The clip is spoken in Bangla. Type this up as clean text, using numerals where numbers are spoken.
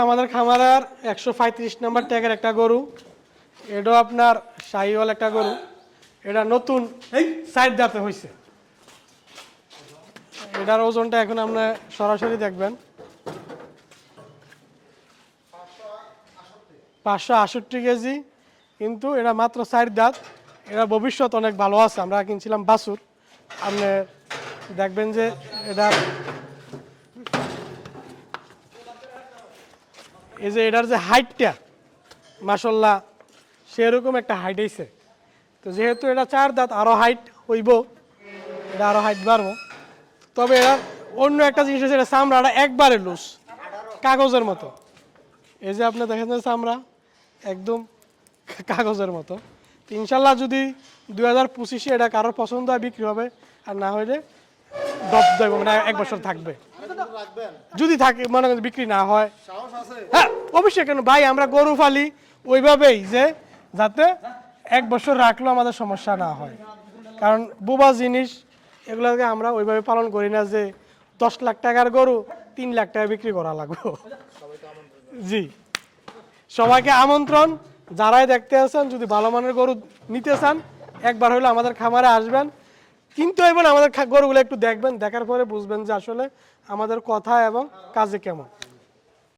আমাদের খামারের 135 নম্বর ট্যাগের একটা গরু, এটাও আপনার শাহিওয়াল একটা গরু। এটা নতুন সাইড দাঁতে হয়েছে। এটার ওজনটা এখন আপনি সরাসরি দেখবেন 568 কেজি, কিন্তু এটা মাত্র সাইড দাঁত। এটা ভবিষ্যৎ অনেক ভালো আছে। আমরা কিনছিলাম বাছুর, আপনি দেখবেন যে এটা এই যে এটার যে হাইটটা মাশাআল্লাহ সেরকম একটা হাইট হয়েছে। তো যেহেতু এটা 4 দাঁত আরও হাইট হইব, এটা আরও হাইট বাড়বো। তবে এরা অন্য একটা জিনিস হচ্ছে, এটা চামড়াটা একবারে লুজ, কাগজের মতো। এই যে আপনি দেখেন যে চামড়া একদম কাগজের মতো। তো ইনশাল্লাহ যদি 2025-এ এটা কারোর পছন্দ হয় বিক্রি হবে, আর না হইলে দপ দেব, মানে 1 বছর থাকবে। যদি থাকে মনে করেন বিক্রি না হয়, হ্যাঁ অবশ্যই। কেন ভাই, আমরা গরু ফালি ওইভাবেই যে যাতে 1 বছর রাখলেও আমাদের সমস্যা না হয়। কারণ বোবা জিনিস এগুলোকে আমরা ওইভাবে পালন করি না যে 10 লাখ টাকার গরু 3 লাখ টাকা বিক্রি করা লাগবে। জি, সবাইকে আমন্ত্রণ। যারাই দেখতে আছেন, যদি ভালো মানের গরু নিতে চান, একবার হলে আমাদের খামারে আসবেন। কিন্তু এবার আমাদের গরুগুলো একটু দেখবেন, দেখার পরে বুঝবেন যে আসলে আমাদের কথা এবং কাজে কেমন।